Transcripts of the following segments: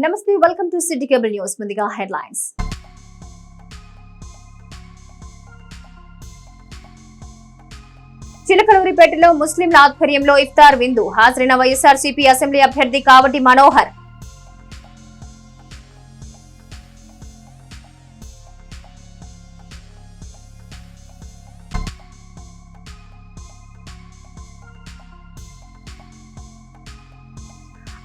నమస్తే, welcome to city cable news. ముందుగా headlines. చిలకలూరిపేటలో ముస్లింల ఆధ్వర్యంలో ఇఫ్తార్ విందు. హాజరైన వైఎస్ఆర్సీపీ అసెంబ్లీ అభ్యర్థి కావటి మనోహర్.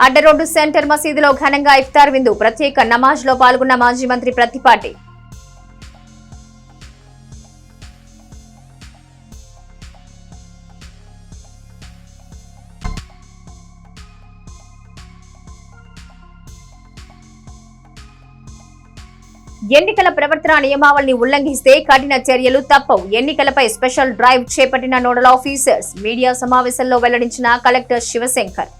అడ్డరోడ్డు సెంటర్ మసీదులో ఘనంగా ఇఫ్తార్ విందు. ప్రత్యేక నమాజ్ లో పాల్గొన్న మాజీ మంత్రి ప్రత్తిపాటి. ఎన్నికల ప్రవర్తన నియమావళిని ఉల్లంఘిస్తే కఠిన చర్యలు తప్పవు. ఎన్నికలపై స్పెషల్ డ్రైవ్ చేపట్టిన నోడల్ ఆఫీసర్స్. మీడియా సమావేశంలో వెల్లడించిన కలెక్టర్ శివశంకర్.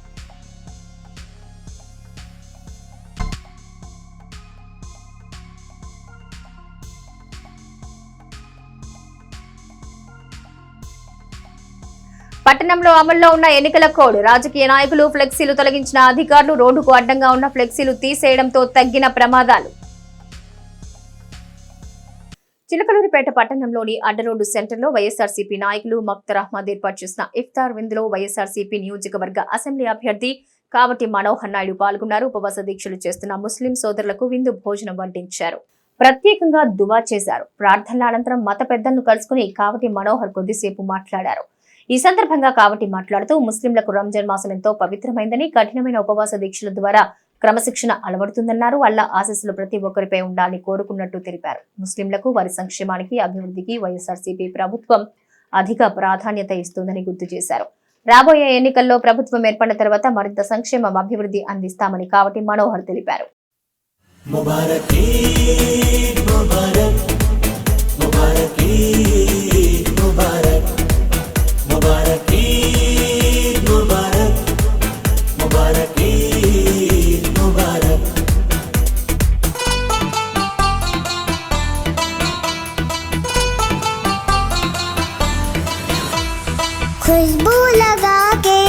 పట్టణంలో అమల్లో ఉన్న ఎన్నికల కోడ్. రాజకీయ నాయకులు ఫ్లెక్సీలు తొలగించిన అధికారులు. రోడ్డుకు అడ్డంగా ఉన్న ఫ్లెక్సీలు తీసేయడంతో తగ్గిన ప్రమాదాలు. చిలకలూరిపేట పట్టణంలోని అడ్డరోడ్డు సెంటర్లో వైఎస్ఆర్సీపీ నాయకులు మక్తర్ అహ్మద్ ఏర్పాటు చేసిన ఇఫ్తార్ విందులో వైఎస్ఆర్సీపీ నియోజకవర్గ అసెంబ్లీ అభ్యర్థి కావటి మనోహర్ నాయుడు పాల్గొన్నారు. ఉపవాస దీక్షలు చేస్తున్న ముస్లిం సోదరులకు విందు భోజనం వడ్డించారు. ప్రత్యేకంగా దువా చేశారు. ప్రార్థనల అనంతరం మత పెద్దలను కలుసుకుని కావటి మనోహర్ కొద్దిసేపు మాట్లాడారు. ఈ సందర్భంగా కావటి మాట్లాడుతూ ముస్లింలకు రంజాన్ మాసం ఎంతో పవిత్రమైందని, కఠినమైన ఉపవాస దీక్షల ద్వారా క్రమశిక్షణ అలవడుతుందన్నారు. అల్లా ఆశీస్సులు ప్రతి ఒక్కరిపై ఉండాలని కోరుకున్నట్టు తెలిపారు. ముస్లింలకు వారి సంక్షేమానికి, అభివృద్ధికి వైఎస్ఆర్సీపీ ప్రభుత్వం అధిక ప్రాధాన్యత ఇస్తుందని గుర్తు చేశారు. రాబోయే ఎన్నికల్లో ప్రభుత్వం ఏర్పడిన తర్వాత మరింత సంక్షేమం, అభివృద్ధి అందిస్తామని కావటి మనోహర్ తెలిపారు. खुशबू लगा के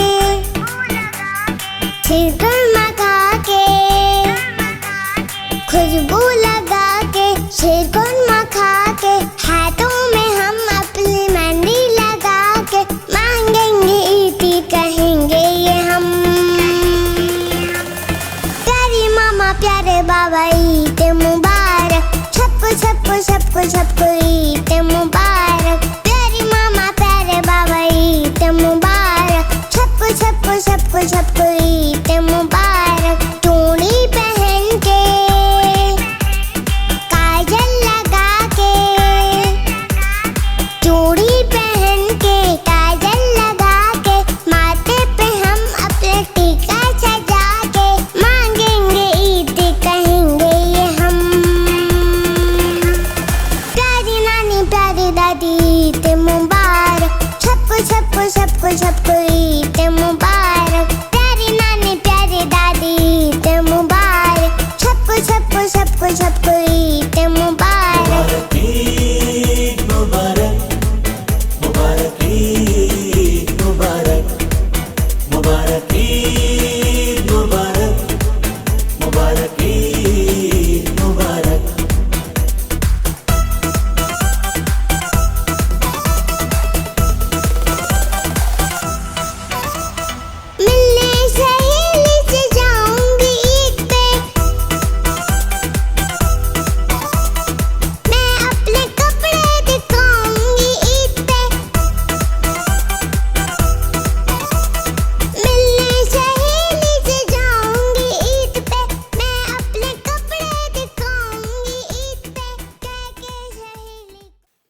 छिड़कन मगा के, खुशबू लगा के छिड़कन मखा के, हाथों में हम अपनी मेहंदी लगा के मांगेंगे ईदी, कहेंगे ये हम। प्यारी मामा प्यारे बाबा ईद मुबारक, सबको सबको सबको सबको ईद मुबारक। प्यारी मामा प्यारे बाबा ईद मुबारक, सबको सबको सबको सबको ईद मुबारक। चूड़ी पहन के काजल लगा के, चूड़ी पहन के काजल लगा के, माथे पे हम अपने टीका सजा के मांगेंगे ईद, कहेंगे ये हम। प्यारी नानी प्यारी दादी ईद मुबारक, सबको सबको सबको सबको ईद मुबारक। प्यारी नानी प्यारी दादी ईद मुबारक, सबको सबको सबको सबको ईद मुबारक। ईद मुबारक, मुबारक ईद मुबारक, मुबारक ईद मुबारक, मुबारक ईद मुबारक। मिलने सहेली से जाऊंगी ईद पे, मैं अपने कपड़े दिखाऊंगी ईद पे। मिलने सहेली से जाऊंगी ईद पे, मैं अपने कपड़े दिखाऊंगी ईद पे, कह के सहेली।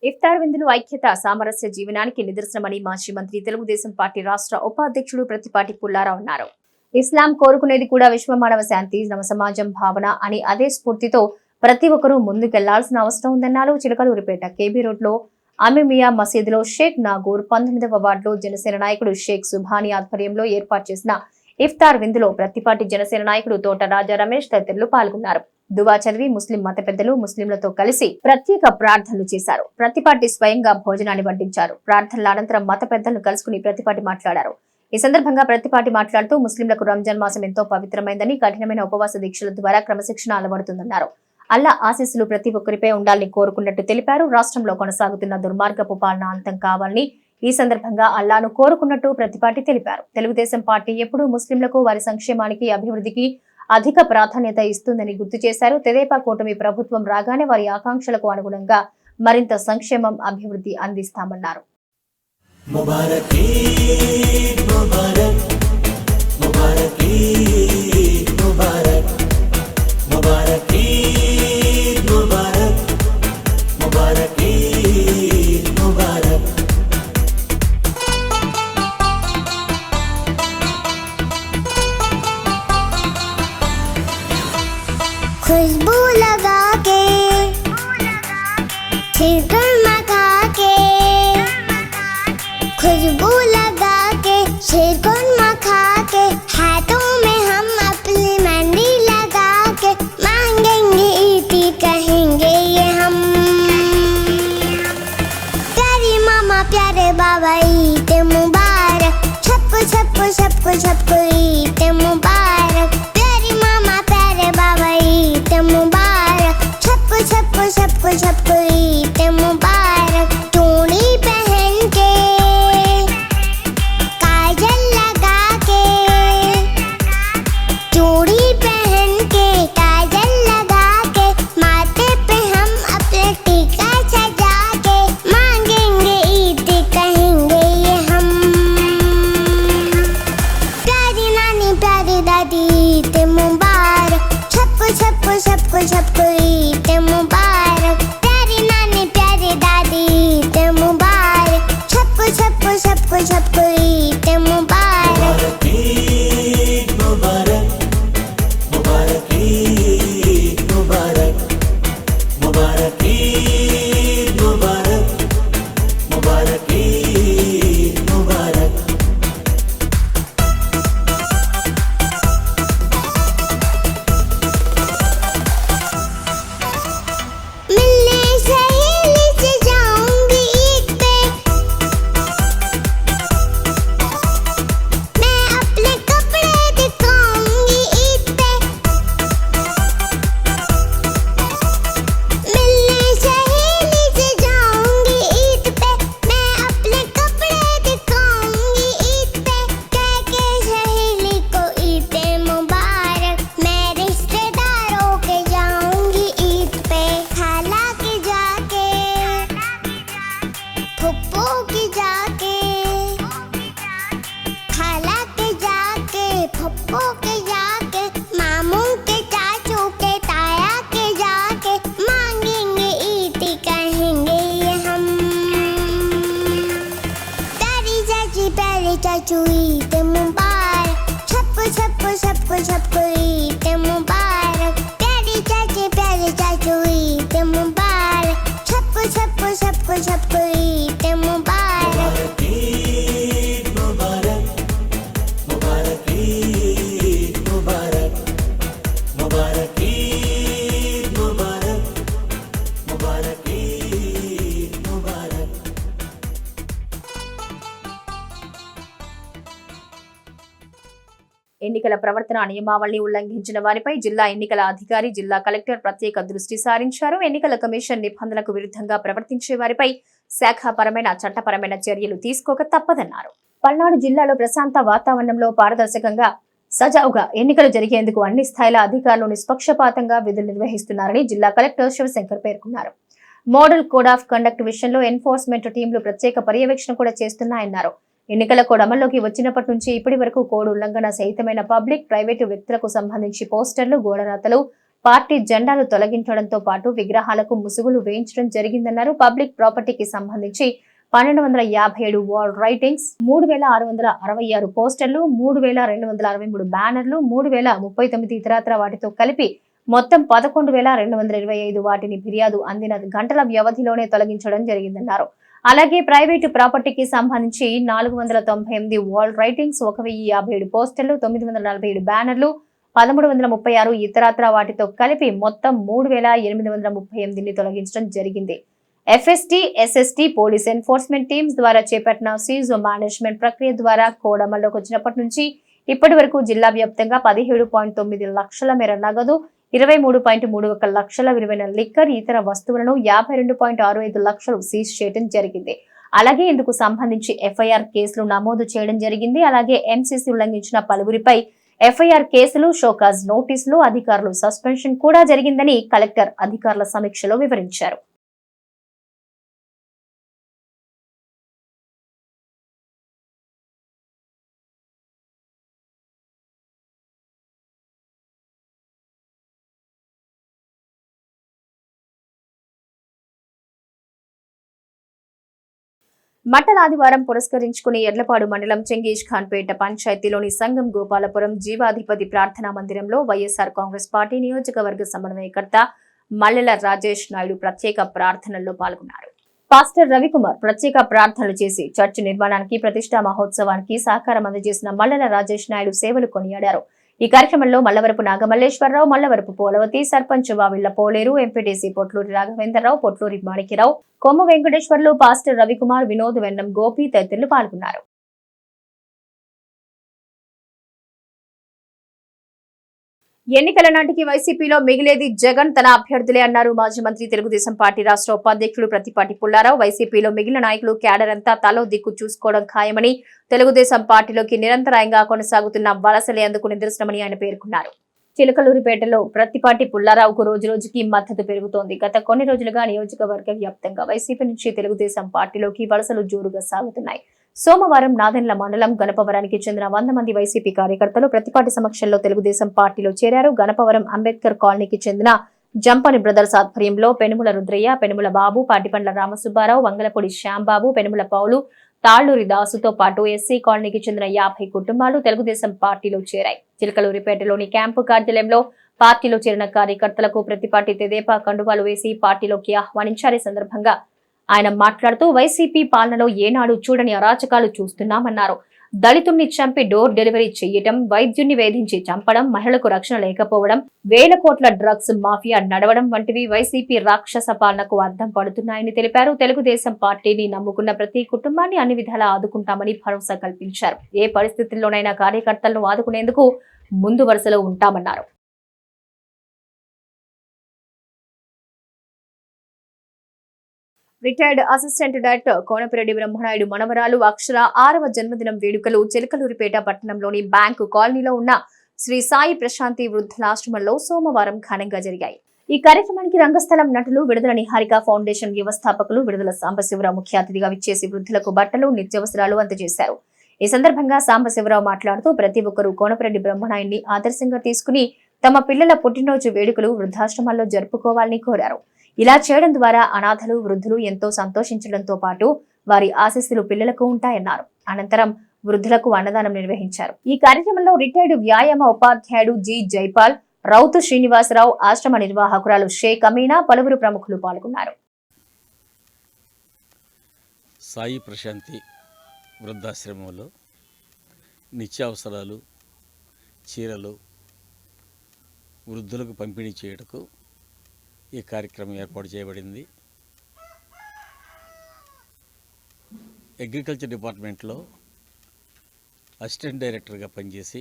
ఇఫ్తార్ విందులు ఐక్యత, సామరస్య జీవనానికి నిదర్శనమని మాజీ మంత్రి, తెలుగుదేశం పార్టీ రాష్ట్ర ఉపాధ్యక్షుడు ప్రత్తిపాటి పుల్లారావు అన్నారు. ఇస్లాం కోరుకునేది కూడా విశ్వమానవ శాంతి, నవసమాజం భావన అని అదే స్ఫూర్తితో ప్రతి ఒక్కరూ ముందుకెళ్లాల్సిన అవసరం ఉందన్నారు. చిలకలూరిపేట కేబీ రోడ్ లో అమీమియా మసీదులో షేక్ నాగూర్ 19వ వార్డులో జనసేన నాయకుడు షేక్ సుభాని ఆధ్వర్యంలో ఏర్పాటు చేసిన ఇఫ్తార్ విందులో ప్రత్తిపాటి జనసేన నాయకుడు తోట రాజా రమేష్ తదితరులు పాల్గొన్నారు. దువా చదివి ముస్లిం మత పెద్దలు ముస్లింలతో కలిసి ప్రత్యేక ప్రార్థనలు చేశారు. ప్రత్తిపాటి స్వయంగా భోజనాన్ని వడ్డించారు. ప్రార్థనల అనంతరం మత పెద్దలను కలుసుకుని ప్రత్తిపాటి మాట్లాడారు. ఈ సందర్భంగా ప్రతిపాటి మాట్లాడుతూ ముస్లింలకు రంజాన్ మాసం ఎంతో పవిత్రమైందని, కఠినమైన ఉపవాస దీక్షల ద్వారా క్రమశిక్షణ అలవడుతుందన్నారు. అల్లా ఆశీస్సులు ప్రతి ఒక్కరిపై ఉండాలని కోరుకున్నట్టు తెలిపారు. రాష్ట్రంలో కొనసాగుతున్న దుర్మార్గపు పాలన అంతం కావాలని ఈ సందర్భంగా అల్లాను కోరుకున్నట్టు ప్రతిపాటి తెలిపారు. తెలుగుదేశం పార్టీ ఎప్పుడూ ముస్లింలకు, వారి సంక్షేమానికి, అభివృద్ధికి అధిక ప్రాధాన్యత ఇస్తుందని గుర్తు చేశారు. తెదేపా కూటమి ప్రభుత్వం రాగానే వారి ఆకాంక్షలకు అనుగుణంగా మరింత సంక్షేమం, అభివృద్ధి అందిస్తామన్నారు. मुबारक ईद मुबारक मुबारक ईद मुबारक मुबारक ईद मुबारक मुबारक ईद मुबारक खुशबू लगा के फिर गरमा के खुशबू लगा के शिरकुरमा खा के हाथों में हम अपनी मेहंदी लगा के मांगेंगे ईदी कहेंगे ये हम प्यारी मामा प्यारे बाबा ईद मुबारक छप्पू छप्पू छप्पू छप्पू ईद मुबारक प्यारी मामा प्यारे बाबा ईद मुबारक छप्पू छप्पू छप्पू छप्पू ईद मुबारक चूड़ी पहन के काजल लगा के चूड़ी पहन के काजल लगा के माथे पे हम अपने टीका सजा के मांगेंगे ईद कहेंगे ये हम प्यारी नानी प्यारी दादी ईद मुबारक छप्पू छप्पू छप्पू छप्पू ईद मुबारक प्यारी नानी प्यारी दादी ईद मुबारक छप्पू छप्पू छप्पू छप्पू ईद मुबारक ईद मुबारक मुबारक ईद मुबारक मुबारक ईद मुबारक मुबारक ईद मुबारक मिलने सहेली से जाऊंगी ईद पे मैं अपने कपड़े दिखाऊंगी ईद पे मिलने सहेली से जाऊंगी ईद पे मैं अपने कपड़े दिखाऊंगी ईद पे कह के सहेली को ईद मुबारक मैं रिश्तेदारों के जाऊंगी ईद पे खाला के जाके फुप्पो के जाके खाला के जाके फुप्पो के जाके मामू के चाचू के ताया के जाके मांगेंगे ईद कहेंगे ये हम प्यारी चाची प्यारे चाचू ईद मुबारक छप्पू छप्पू छप्पू छप्पू ईद मुबारक प्यारी चाची प्यारे चाचू ईद मुबारक छप्पू छप्पू छप्पू छप्पू ईद मुबारक ईद मुबारक मुबारक ईद मुबारक मुबारक ईद मुबारक मुबारक ईद मुबारक ఎన్నికల ప్రవర్తన నియమావళి ఉల్లంఘించిన వారిపై జిల్లా ఎన్నికల అధికారి, జిల్లా కలెక్టర్ ప్రత్యేక దృష్టి సారించారు. ఎన్నికల కమిషన్ నిబంధనలకు విరుద్ధంగా ప్రవర్తించే వారిపై శాఖాపరమైన, చట్టపరమైన చర్యలు తీసుకోక తప్పదన్నారు. పల్నాడు జిల్లాలో ప్రశాంత వాతావరణంలో పారదర్శకంగా, సజావుగా ఎన్నికలు జరిగేందుకు అన్ని స్థాయిల అధికారులు నిష్పక్షపాతంగా విధులు నిర్వహిస్తున్నారని జిల్లా కలెక్టర్ శివశంకర్ పేర్కొన్నారు. మోడల్ కోడ్ ఆఫ్ కండక్ట్ విషయంలో ఎన్ఫోర్స్మెంట్ టీంలు ప్రత్యేక పర్యవేక్షణ కూడా చేస్తున్నాయన్నారు. ఎన్నికల కోడ్ అమల్లోకి వచ్చినప్పటి నుంచి ఇప్పటి వరకు కోడ్ ఉల్లంఘన సహితమైన పబ్లిక్, ప్రైవేటు వ్యక్తులకు సంబంధించి పోస్టర్లు, గోడరాతలు, పార్టీ జెండాలు తొలగించడంతో పాటు విగ్రహాలకు ముసుగులు వేయించడం జరిగిందన్నారు. పబ్లిక్ ప్రాపర్టీకి సంబంధించి 1257 వాల్ రైటింగ్స్, 3666 పోస్టర్లు, 3263 బ్యానర్లు, 3039 ఇతరత్ర వాటితో కలిపి మొత్తం 11225 వాటిని ఫిర్యాదు అందిన గంటల వ్యవధిలోనే తొలగించడం జరిగిందన్నారు. అలాగే ప్రైవేటు ప్రాపర్టీకి సంబంధించి 498 వాల్ రైటింగ్స్, 1057 పోస్టర్లు, 947 బ్యానర్లు, 1336 ఇతరత్ర వాటితో కలిపి మొత్తం 3838ని తొలగించడం జరిగింది. FST, SST, police enforcement teams ద్వారా చేపట్టిన సీజో మేనేజ్మెంట్ ప్రక్రియ ద్వారా కోడ్ అమల్లోకి వచ్చినప్పటి నుంచి ఇప్పటి వరకు జిల్లా వ్యాప్తంగా 17.9 లక్షల మేర నగదు, 23.31 లక్షల విలువైన లిక్కర్, ఇతర వస్తువులను 52.65 లక్షలు సీజ్ చేయడం జరిగింది. అలాగే ఇందుకు సంబంధించి ఎఫ్ఐఆర్ కేసులు నమోదు చేయడం జరిగింది. అలాగే ఎంసీసీ ఉల్లంఘించిన పలువురిపై ఎఫ్ఐఆర్ కేసులు, షోకాజ్ నోటీసులు, అధికారులు సస్పెన్షన్ కూడా జరిగిందని కలెక్టర్ అధికారుల సమీక్షలో వివరించారు. మట్టల ఆదివారం పురస్కరించుకుని ఎడ్లపాడు మండలం చెంగీజ్ ఖాన్పేట పంచాయతీలోని సంగం గోపాలపురం జీవాధిపతి ప్రార్థనా మందిరంలో వైఎస్ఆర్ కాంగ్రెస్ పార్టీ నియోజకవర్గ సమన్వయకర్త మల్లెల రాజేష్ నాయుడు ప్రత్యేక ప్రార్థనల్లో పాల్గొన్నారు. పాస్టర్ రవికుమార్ ప్రత్యేక ప్రార్థనలు చేసి చర్చి నిర్మాణానికి, ప్రతిష్టా మహోత్సవానికి సహకారం అందజేసిన మల్లెల రాజేష్ నాయుడు సేవలు కొనియాడారు. ఈ కార్యక్రమంలో మల్లవరపు నాగమల్లేశ్వరరావు, మల్లవరపు పోలవతి, సర్పంచ్ వావిళ్ల పోలేరు, ఎంపీటీసీ పొట్లూరి రాఘవేంద్రరావు, పొట్లూరి మాణిక్యరావు, కొమ్మ వెంకటేశ్వర్లు, పాస్టర్ రవికుమార్, వినోద్, వెన్నం గోపి తదితరులు పాల్గొన్నారు. ఎన్నికల నాటికి వైసీపీలో మిగిలేది జగన్ తన అభ్యర్థులే అన్నారు మాజీ మంత్రి, తెలుగుదేశం పార్టీ రాష్ట్ర ఉపాధ్యక్షులు ప్రత్తిపాటి పుల్లారావు. వైసీపీలో మిగిలిన నాయకులు క్యాడర్ అంతా తలో దిక్కు చూసుకోవడం ఖాయమని, తెలుగుదేశం పార్టీలోకి నిరంతరాయంగా కొనసాగుతున్న వలసలే అందుకు నిదర్శనమని ఆయన పేర్కొన్నారు. చిలకలూరిపేటలో ప్రత్తిపాటి పుల్లారావుకు రోజురోజుకి మద్దతు పెరుగుతోంది. గత కొన్ని రోజులుగా నియోజకవర్గ వ్యాప్తంగా వైసీపీ నుంచి తెలుగుదేశం పార్టీలోకి వలసలు జోరుగా సాగుతున్నాయి. సోమవారం నాదెండ్ల మండలం గణపవరానికి చెందిన 100 మంది వైసీపీ కార్యకర్తలు ప్రత్తిపాటి సమక్షంలో తెలుగుదేశం పార్టీలో చేరారు. గణపవరం అంబేద్కర్ కాలనీకి చెందిన జంపని బ్రదర్స్ ఆధ్వర్యంలో పెనుముల రుద్రయ్య, పెనుముల బాబు, పాటిపండ్ల రామసుబ్బారావు, వంగలపూడి శ్యాంబాబు, పెనుముల పౌలు, తాళ్లూరి దాసుతో పాటు ఎస్సీ కాలనీకి చెందిన 50 కుటుంబాలు తెలుగుదేశం పార్టీలో చేరాయి. చిలకలూరిపేటలోని క్యాంపు కార్యాలయంలో పార్టీలో చేరిన కార్యకర్తలకు ప్రత్తిపాటి తెదేపా కండువాలు వేసి పార్టీలోకి ఆహ్వానించారు. ఈ సందర్భంగా ఆయన మాట్లాడుతూ వైసీపీ పాలనలో ఏనాడు చూడని అరాచకాలు చూస్తున్నామన్నారు. దళితుణ్ణి చంపి డోర్ డెలివరీ చేయటం, వైద్యుణ్ణి వేధించి చంపడం, మహిళలకు రక్షణ లేకపోవడం, వేల కోట్ల డ్రగ్స్ మాఫియా నడవడం వంటివి వైసీపీ రాక్షస పాలనకు అద్దం పడుతున్నాయని తెలిపారు. తెలుగుదేశం పార్టీని నమ్ముకున్న ప్రతి కుటుంబాన్ని అన్ని విధాలా ఆదుకుంటామని భరోసా కల్పించారు. ఏ పరిస్థితుల్లోనైనా కార్యకర్తలను ఆదుకునేందుకు ముందు వరుసలో ఉంటామన్నారు. రిటైర్డ్ అసిస్టెంట్ డైరెక్టర్ కోనపిరెడ్డి బ్రహ్మనాయుడు మనవరాలు అక్షర 6వ జన్మదినం వేడుకలు చిలకలూరిపేట పట్టణంలోని బ్యాంకు కాలనీలో ఉన్న శ్రీ సాయి ప్రశాంతి వృద్ధులాశ్రమంలో సోమవారం ఘనంగా జరిగాయి. ఈ కార్యక్రమానికి రంగస్థలం నటులు, విడుదల నిహారిక ఫౌండేషన్ వ్యవస్థాపకులు విడుదల సాంబశివరావు ముఖ్య అతిథిగా విచ్చేసి వృద్ధులకు బట్టలు, నిత్యావసరాలు అందజేశారు. ఈ సందర్భంగా సాంబశివరావు మాట్లాడుతూ ప్రతి ఒక్కరూ కోనపిరెడ్డి బ్రహ్మనాయుడిని ఆదర్శంగా తీసుకుని తమ పిల్లల పుట్టినరోజు వేడుకలు వృద్ధాశ్రమాల్లో జరుపుకోవాలని కోరారు. ఇలా చేయడం ద్వారా అనాథలు, వృద్ధులు ఎంతో సంతోషించడంతో పాటు వారి ఆశీస్సులు పిల్లలకు ఉంటాయన్నారు. అనంతరం వృద్ధులకు అన్నదానం నిర్వహించారు. ఈ కార్యక్రమంలో రిటైర్డ్ వ్యాయామ ఉపాధ్యాయుడు జి జైపాల్, రౌతు శ్రీనివాసరావు, ఆశ్రమ నిర్వాహకురాలు షేక్ అమీనా, పలువురు ప్రముఖులు పాల్గొన్నారు. సాయి ప్రశాంతి వృద్ధాశ్రమంలో నిత్యావసరాలు, చీరలు వృద్ధులకు పంపిణీ చేయటకు ఈ కార్యక్రమం ఏర్పాటు చేయబడింది. అగ్రికల్చర్ డిపార్ట్మెంట్లో అసిస్టెంట్ డైరెక్టర్గా పనిచేసి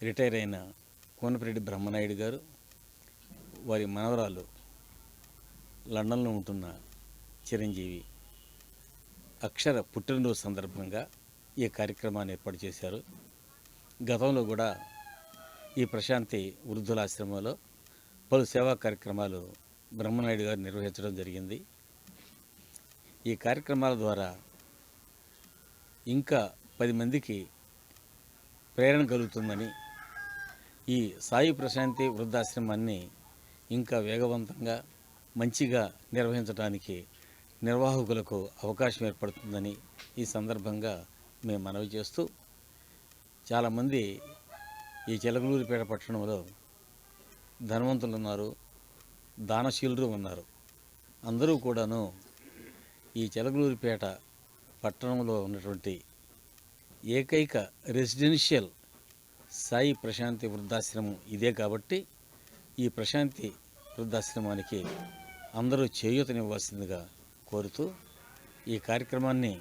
రిటైర్ అయిన కోనపిరెడ్డి బ్రహ్మనాయుడు గారు, వారి మనవరాలు లండన్లో ఉంటున్న చిరంజీవి అక్షర పుట్టినరోజు సందర్భంగా ఈ కార్యక్రమాన్ని ఏర్పాటు చేశారు. గతంలో కూడా ఈ ప్రశాంతి వృద్ధులాశ్రమంలో పలు సేవా కార్యక్రమాలు బ్రహ్మనాయుడు గారు నిర్వహించడం జరిగింది. ఈ కార్యక్రమాల ద్వారా ఇంకా 10 మందికి ప్రేరణ కలుగుతుందని, ఈ సాయి ప్రశాంతి వృద్ధాశ్రమాన్ని ఇంకా వేగవంతంగా మంచిగా నిర్వహించడానికి నిర్వాహకులకు అవకాశం ఏర్పడుతుందని ఈ సందర్భంగా మేము మనవి చేస్తూ, చాలామంది ఈ చిలకలూరిపేట పట్టణంలో ధనవంతులు ఉన్నారు, దానశీలురు ఉన్నారు. అందరూ కూడాను ఈ చిలకలూరిపేట పట్టణంలో ఉన్నటువంటి ఏకైక రెసిడెన్షియల్ సాయి ప్రశాంతి వృద్ధాశ్రమం ఇదే కాబట్టి ఈ ప్రశాంతి వృద్ధాశ్రమానికి అందరూ చేయూతనివ్వాల్సిందిగా కోరుతూ ఈ కార్యక్రమాన్ని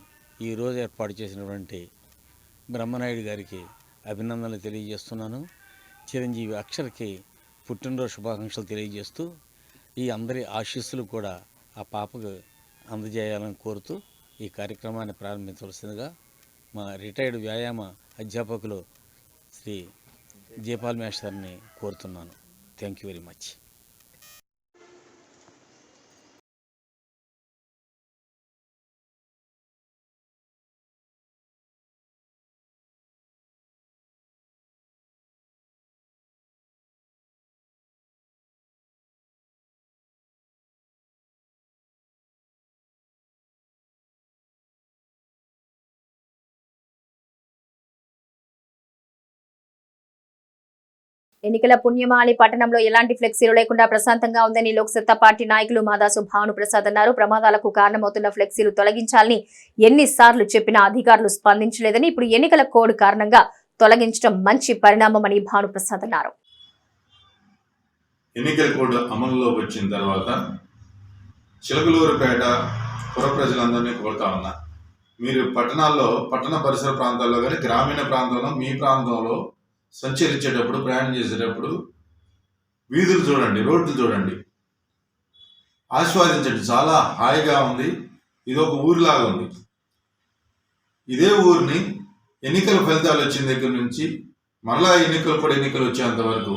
ఈరోజు ఏర్పాటు చేసినటువంటి బ్రహ్మనాయుడు గారికి అభినందనలు తెలియజేస్తున్నాను. చిరంజీవి అక్షర్కి పుట్టినరోజు శుభాకాంక్షలు తెలియజేస్తూ ఈ అందరి ఆశీస్సులు కూడా ఆ పాపకు అందజేయాలని కోరుతూ ఈ కార్యక్రమాన్ని ప్రారంభించవలసిందిగా మా రిటైర్డ్ వ్యాయామ అధ్యాపకులు శ్రీ జయపాల్ మేస్టర్ని కోరుతున్నాను. Thank you very much. ఎన్నికల పుణ్యమాలి పట్టణంలో ఎలాంటి ఫ్లెక్సీలు లేకుండా ప్రశాంతంగా ఉందని లోక్సత్తా పార్టీ నాయకులు మాదాసు భాను ప్రసాద్ అన్నారు. ప్రమాదాలకు కారణమవుతున్న ఫ్లెక్సీలు తొలగించాలని ఎన్నిసార్లు చెప్పినా అధికారులు స్పందించలేదని, ఇప్పుడు ఎన్నికల కోడ్ కారణంగా తొలగించడం మంచి పరిణామమని భాను ప్రసాద్ అన్నారు. ఎన్నికల కోడ్ అమలులోకి వచ్చిన తర్వాత చిలకలూరుపేట పుర ప్రజలందరినీ కోరుతా ఉన్నా, మీరు పట్టణ పరిసర ప్రాంతాల్లో కానీ గ్రామీణ ప్రాంతంలో మీ ప్రాంతంలో సంచరించేటప్పుడు ప్రయాణం చేసేటప్పుడు వీధులు చూడండి, రోడ్లు చూడండి, ఆస్వాదించండి. చాలా హాయిగా ఉంది. ఇది ఒక ఊరిలాగా ఉంది. ఇదే ఊరిని ఎన్నికల ఫలితాలు వచ్చిన దగ్గర నుంచి మరలా ఎన్నికలు వచ్చేంత వరకు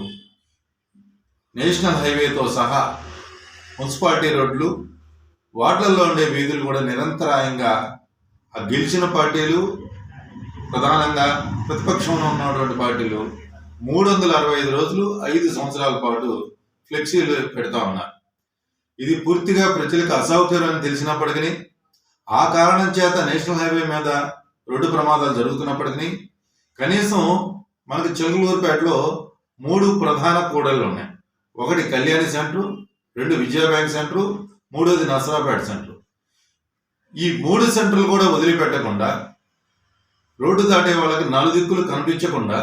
నేషనల్ హైవేతో సహా మున్సిపాలిటీ రోడ్లు, వార్డులలో ఉండే వీధులు కూడా నిరంతరాయంగా ఆ గెలిచిన పార్టీలు, ప్రధానంగా ప్రతిపక్షంలో ఉన్నటువంటి పార్టీలు 365 రోజులు 5 సంవత్సరాల పాటు ఫ్లెక్సీలు పెడతా ఉన్నారు. ఇది పూర్తిగా ప్రజలకు అసౌకర్యం అని తెలిసినప్పటికీ, ఆ కారణం చేత నేషనల్ హైవే మీద రోడ్డు ప్రమాదాలు జరుగుతున్నప్పటికీ కనీసం మనకి చిలకలూరుపేటలో 3 ప్రధాన కూడళ్ళు ఉన్నాయి. ఒకటి కళ్యాణి సెంటర్, 2 విజయ బ్యాంక్ సెంటర్, 3వది నర్సరాపేట సెంటర్. ఈ 3 సెంటర్లు కూడా వదిలిపెట్టకుండా రోడ్డు దాటే వాళ్ళకి నలుదిక్కులు కనిపించకుండా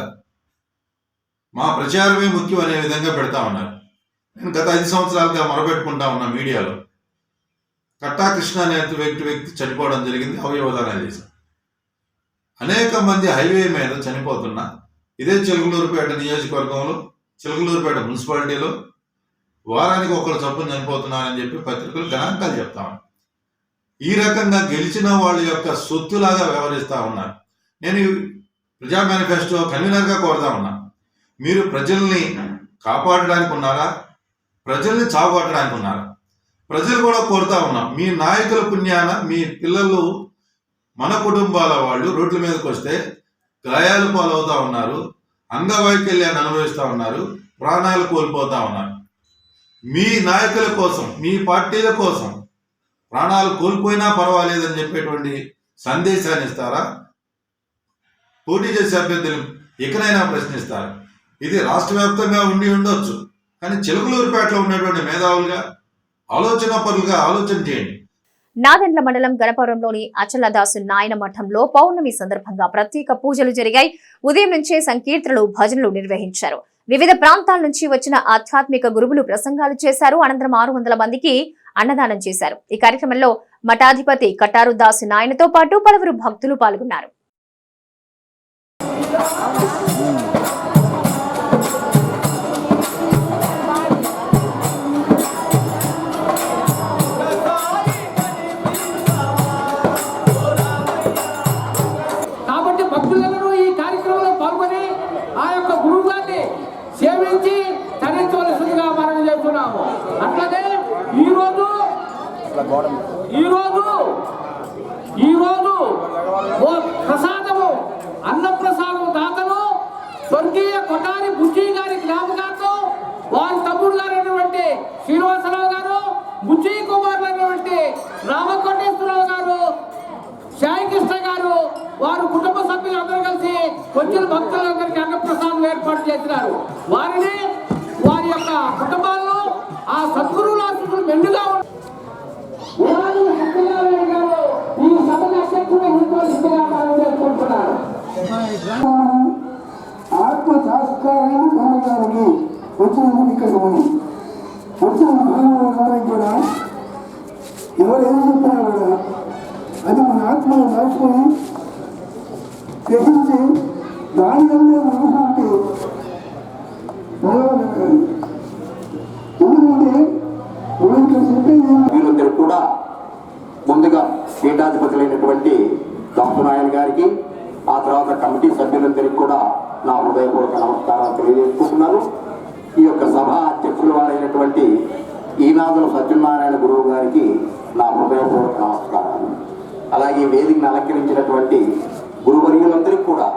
మా ప్రచారమే ముఖ్యం అనే విధంగా పెడతా ఉన్నారు. నేను గత 5 సంవత్సరాలుగా మొరబెట్టుకుంటా ఉన్నా మీడియాలో. కట్టా కృష్ణ అనే వ్యక్తి చనిపోవడం జరిగింది, అవయవదానాలు చేశారు. అనేక మంది హైవే మీద చనిపోతున్నా ఇదే చిలకలూరుపేట నియోజకవర్గంలో, చిలకలూరుపేట మున్సిపాలిటీలో వారానికి ఒకరు చొప్పున చనిపోతున్నారని చెప్పి పత్రికలు గణాంకాలు చెప్తా ఉన్నారు. ఈ రకంగా గెలిచిన వాళ్ళ యొక్క సొత్తులాగా వ్యవహరిస్తూ ఉన్నారు. నేను ప్రజా మేనిఫెస్టో కన్వీనర్గా కోరుతా ఉన్నా, మీరు ప్రజల్ని కాపాడడానికి ఉన్నారా, ప్రజల్ని చావగొట్టడానికి ఉన్నారా? ప్రజలు కూడా కోరుతా ఉన్నాం, మీ నాయకుల పుణ్యాన మీ పిల్లలు, మన కుటుంబాల వాళ్ళు రోడ్ల మీదకి వస్తే గాయాలు పాలవుతా ఉన్నారు, అంగవైకల్యాన్ని అనుభవిస్తూ ఉన్నారు, ప్రాణాలు కోల్పోతా ఉన్నారు. మీ నాయకుల కోసం, మీ పార్టీల కోసం ప్రాణాలు కోల్పోయినా పర్వాలేదని చెప్పేటువంటి సందేశాన్ని ఇస్తారా? పోటీ చేసే అభ్యర్థులు ఎక్కడైనా ప్రశ్నిస్తారు. ఇది రాష్ట్ర వ్యాప్తంగా ఉండి ఉండొచ్చు, కానీ చిలకలూరుపేటలో ఉన్నటువంటి మేధావులుగా, ఆలోచన పరులుగా ఆలోచన చేయండి. నాదెండ్ల మండలం గణపురంలోని అచలదాసు నాయన మఠంలో పౌర్ణమి సందర్భంగా ప్రత్యేక పూజలు జరిగాయి. ఉదయం నుంచే సంకీర్తనలు, భజనలు నిర్వహించారు. వివిధ ప్రాంతాల నుంచి వచ్చిన ఆధ్యాత్మిక గురువులు ప్రసంగాలు చేశారు. అనంతరం 600 మందికి అన్నదానం చేశారు. ఈ కార్యక్రమంలో మఠాధిపతి కటారు దాసు నాయనతో పాటు పలువురు భక్తులు పాల్గొన్నారు. కాబట్టి భక్తులందరూ ఈ కార్యక్రమంలో పాల్గొని ఆ యొక్క గురువు గారిని సేవించి తరించవలసిందిగా మనం చేస్తున్నాము. అట్లాగే ఈరోజు ఓ ప్రసాదము, అన్నప్రసాదం దాతలు స్వర్గీయ కొటారి బుజ్జి గారి జ్ఞాపకార్థం వారి తమ్ముడు గారైనటువంటి శ్రీనివాసరావు గారు, బుజ్జి కుమారులైనటువంటి రామకోటేశ్వరరావు గారు, సాయికృష్ణ గారు, వారు కుటుంబ సభ్యులు అందరూ కలిసి కొంచెం భక్తులందరికీ అన్నప్రసాదం ఏర్పాటు చేసినారు. వారిని, వారి యొక్క కుటుంబాల్లో ఆ సద్గురువుల ఆశీస్సులు మెండుగా ఈ సభను అధ్యక్షుడు చేసుకుంటున్నారు. ఆత్మ సంస్కారాన్ని పొందడానికి వచ్చినందుకు ఇక్కడ ఉంది. వచ్చిన మహానుభావులు కూడా ఎవరు ఏం చెప్పినా కూడా అది మన ఆత్మను మార్చుకొని గ్రహించి దాని వల్లే మనసుంటే ఎందుకంటే వీళ్ళందరూ కూడా ముందుగా పీఠాధిపతులైనటువంటి దాసునాయన గారికి, ఆ తర్వాత కమిటీ సభ్యులందరికీ కూడా నా హృదయపూర్వక నమస్కారాలు తెలియజేసుకుంటున్నాను. ఈ యొక్క సభ అధ్యక్షుల వారైనటువంటి ఈనాదుల సత్యనారాయణ గురువు గారికి నా హృదయపూర్వక నమస్కారాలు. అలాగే వేదికను అలంకరించినటువంటి గురువర్యులందరికీ కూడా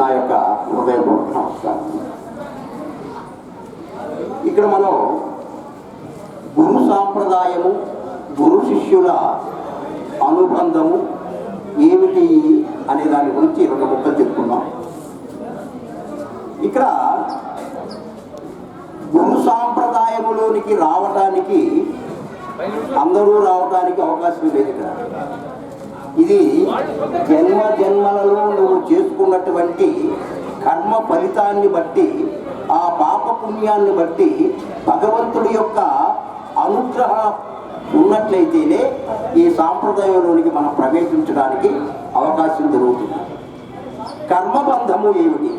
నా యొక్క హృదయపూర్వక నమస్కారం. ఇక్కడ మనం గురు సాంప్రదాయము, గురు శిష్యుల అనుబంధము ఏమిటి అనే దాని గురించి 2 ముక్కలు చెప్పుకున్నాం. ఇక్కడ గురు సాంప్రదాయములోనికి రావటానికి అందరూ రావటానికి అవకాశం లేదు. ఇక్కడ ఇది జన్మ జన్మలలో నువ్వు చేసుకున్నటువంటి కర్మ ఫలితాన్ని బట్టి, ఆ పాప పుణ్యాన్ని బట్టి భగవంతుడి యొక్క అనుగ్రహం ఉన్నట్లయితేనే ఈ సాంప్రదాయంలోనికి మనం ప్రవేశించడానికి అవకాశం దొరుకుతుంది. కర్మబంధము ఏమిటి?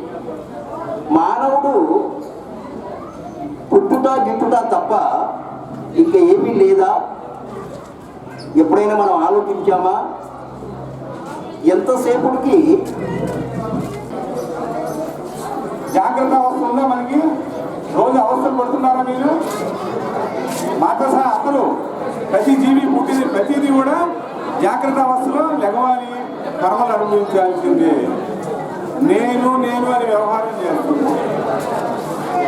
మానవుడు పుట్టుట గిట్టుట తప్ప ఇంకా ఏమీ లేదా? ఎప్పుడైనా మనం ఆలోచించామా? ఎంతసేపటికి జాగ్రత్త అవస్థ ఉందా మనకి? రోజు అవస్థలు పడుతున్నారా మీరు? మాట సహా అసలు ప్రతి జీవి పుట్టింది ప్రతిదీ కూడా జాగ్రత్త అవస్థలో లెగవాలి, కర్మలు అనుభవించాల్సిందే. నేను అని వ్యవహారం చేస్తున్నాం.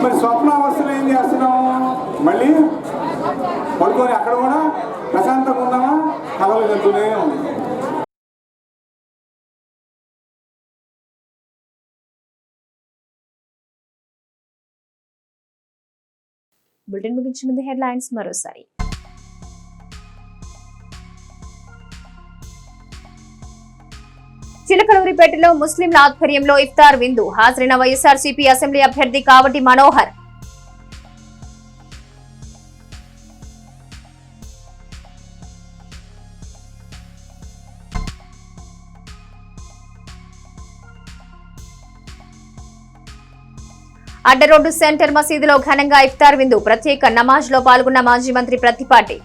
మరి స్వప్నావస్థలో ఏం చేస్తున్నాము? మళ్ళీ పడుకొని అక్కడ కూడా ప్రశాంతంగా ఉన్నామా? కలలు కంటూనే ఉంది. బులెటిన్ ముగించే ముందు హెడ్లైన్స్ మరోసారి. చిలకలూరిపేటలో ముస్లింల ఆధ్వర్యంలో ఇఫ్తార్ విందు. హాజరైన వైఎస్ఆర్సీపీ అసెంబ్లీ అభ్యర్థి కావటి మనోహర్. అడ్డరోడ్డు సెంటర్ మసీదులో ఘనంగా ఇఫ్తార్ విందు. ప్రత్యేక నమాజ్ లో పాల్గొన్న మాజీ మంత్రి ప్రత్తిపాటి.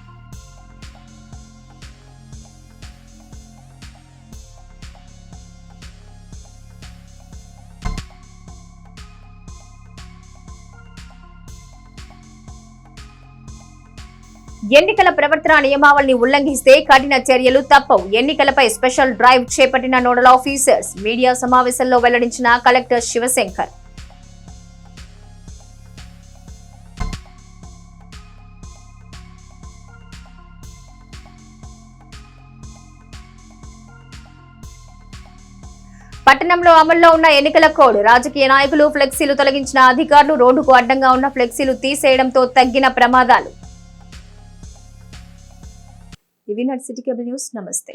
ఎన్నికల ప్రవర్తన నియమావళిని ఉల్లంఘిస్తే కఠిన చర్యలు తప్పవు. ఎన్నికలపై స్పెషల్ డ్రైవ్ చేపట్టిన నోడల్ ఆఫీసర్స్. మీడియా సమావేశంలో వెల్లడించిన కలెక్టర్ శివశంకర్. పట్టణంలో అమల్లో ఉన్న ఎన్నికల కోడ్. రాజకీయ నాయకులు ఫ్లెక్సీలు తొలగించిన అధికారులు. రోడ్డుకు అడ్డంగా ఉన్న ఫ్లెక్సీలు తీసేయడంతో తగ్గిన ప్రమాదాలు. ఇవి నట్ సిటీ కేబుల్ న్యూస్. నమస్తే.